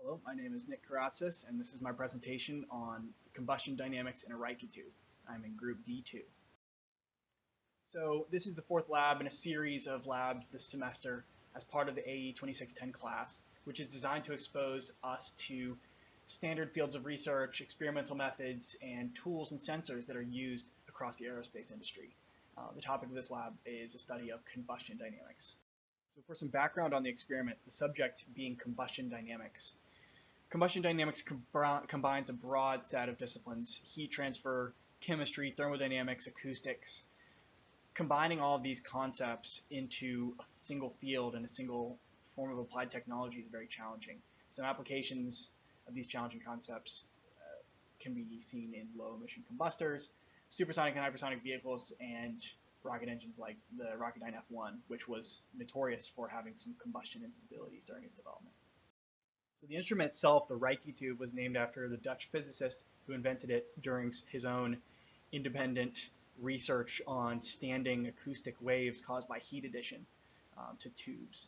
Hello, my name is Nick Karatzis, and this is my presentation on combustion dynamics in a Rijke tube. I'm in group D2. So this is the fourth lab in a series of labs this semester as part of the AE2610 class, which is designed to expose us to standard fields of research, experimental methods, and tools and sensors that are used across the aerospace industry. The topic of this lab is a study of combustion dynamics. So for some background on the experiment, the subject being combustion dynamics. Combustion dynamics combines a broad set of disciplines: heat transfer, chemistry, thermodynamics, acoustics. Combining all of these concepts into a single field and a single form of applied technology is very challenging. Some applications of these challenging concepts can be seen in low-emission combustors, supersonic and hypersonic vehicles, and rocket engines like the Rocketdyne F1, which was notorious for having some combustion instabilities during its development. So the instrument itself, the Rijke tube, was named after the Dutch physicist who invented it during his own independent research on standing acoustic waves caused by heat addition to tubes.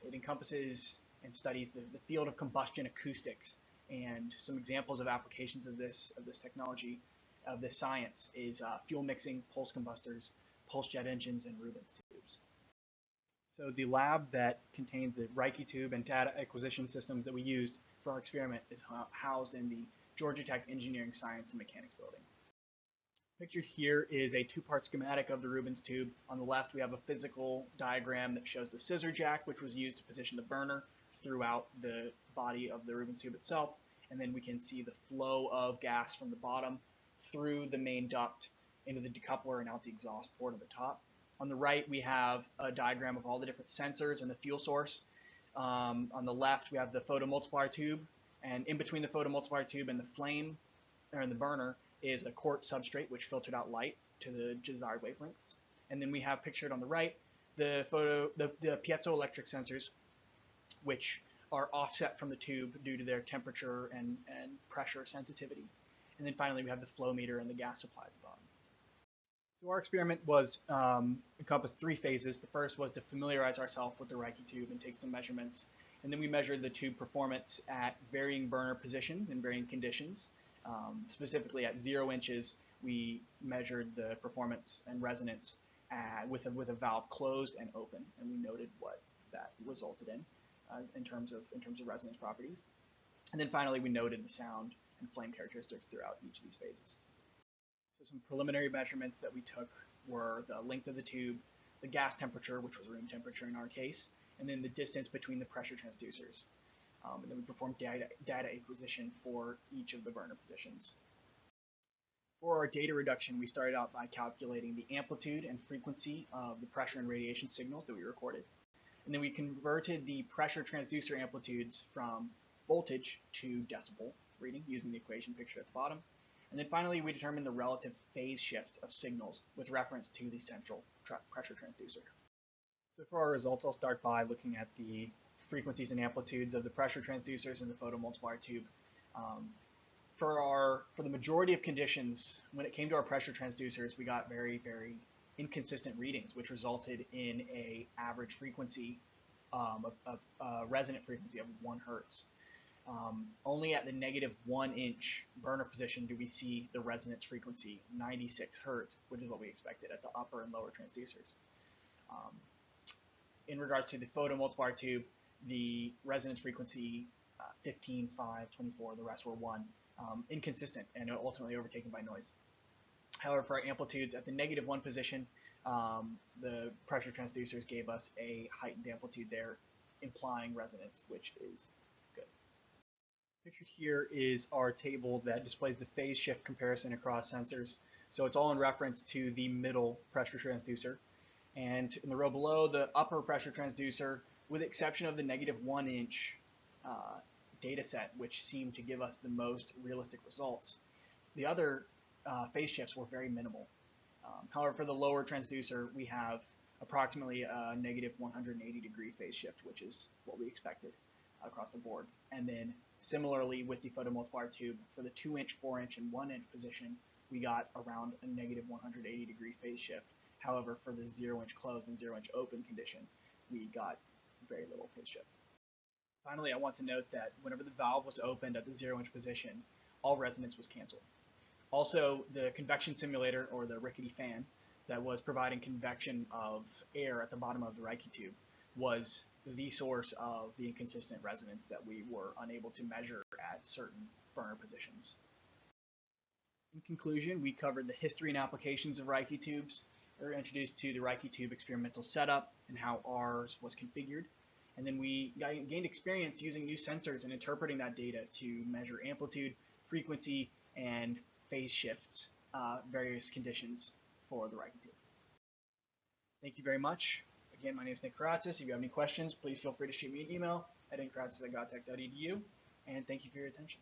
It encompasses and studies the field of combustion acoustics, and some examples of applications of this technology, of this science, is fuel mixing, pulse combustors, pulse jet engines, and Rubens tubes. So the lab that contains the Rijke tube and data acquisition systems that we used for our experiment is housed in the Georgia Tech Engineering, Science, and Mechanics building. Pictured here is a two-part schematic of the Rubens tube. On the left, we have a physical diagram that shows the scissor jack, which was used to position the burner throughout the body of the Rubens tube itself. And then we can see the flow of gas from the bottom through the main duct into the decoupler and out the exhaust port at the top. On the right, we have a diagram of all the different sensors and the fuel source. On the left, we have the photomultiplier tube, and in between the photomultiplier tube and the flame, or the burner, is a quartz substrate which filtered out light to the desired wavelengths. And then we have pictured on the right the piezoelectric sensors, which are offset from the tube due to their temperature and pressure sensitivity. And then finally, we have the flow meter and the gas supply at the bottom. So our experiment was encompassed three phases. The first was to familiarize ourselves with the Rijke tube and take some measurements. And then we measured the tube performance at varying burner positions and varying conditions. Specifically at 0 inches, we measured the performance and resonance with a valve closed and open, and we noted what that resulted in terms of resonance properties. And then finally, we noted the sound and flame characteristics throughout each of these phases. So some preliminary measurements that we took were the length of the tube, the gas temperature, which was room temperature in our case, and then the distance between the pressure transducers. And then we performed data acquisition for each of the burner positions. For our data reduction, we started out by calculating the amplitude and frequency of the pressure and radiation signals that we recorded. And then we converted the pressure transducer amplitudes from voltage to decibel reading using the equation pictured at the bottom. And then finally, we determined the relative phase shift of signals with reference to the central pressure transducer. So for our results, I'll start by looking at the frequencies and amplitudes of the pressure transducers and the photomultiplier tube. For the majority of conditions, when it came to our pressure transducers, we got very, very inconsistent readings, which resulted in a average frequency, a resonant frequency of 1 hertz. Only at the -1 inch burner position do we see the resonance frequency 96 hertz, which is what we expected at the upper and lower transducers. In regards to the photomultiplier tube, the resonance frequency 15, 5, 24, the rest were 1, inconsistent and ultimately overtaken by noise. However, for our amplitudes at the -1 position, the pressure transducers gave us a heightened amplitude there, implying resonance, which is good. Pictured here is our table that displays the phase shift comparison across sensors. So it's all in reference to the middle pressure transducer. And in the row below, the upper pressure transducer, with the exception of the -1 inch data set, which seemed to give us the most realistic results, the other phase shifts were very minimal. However, for the lower transducer, we have approximately a -180-degree phase shift, which is what we expected across the board. And then similarly with the photomultiplier tube, for the 2 inch, 4 inch, and 1 inch position, we got around a -180-degree phase shift. However, for the 0 inch closed and 0 inch open condition, we got very little phase shift. Finally, I want to note that whenever the valve was opened at the 0-inch position, all resonance was canceled. Also, the convection simulator, or the rickety fan, that was providing convection of air at the bottom of the Rijke tube was the source of the inconsistent resonance that we were unable to measure at certain burner positions. In conclusion, we covered the history and applications of Rijke tubes. We were introduced to the Rijke tube experimental setup and how ours was configured. And then we gained experience using new sensors and interpreting that data to measure amplitude, frequency, and phase shifts, various conditions for the Rijke tube. Thank you very much. Again, my name is Nick Karatzis. If you have any questions, please feel free to shoot me an email at nickaratzis@gotech.edu. And thank you for your attention.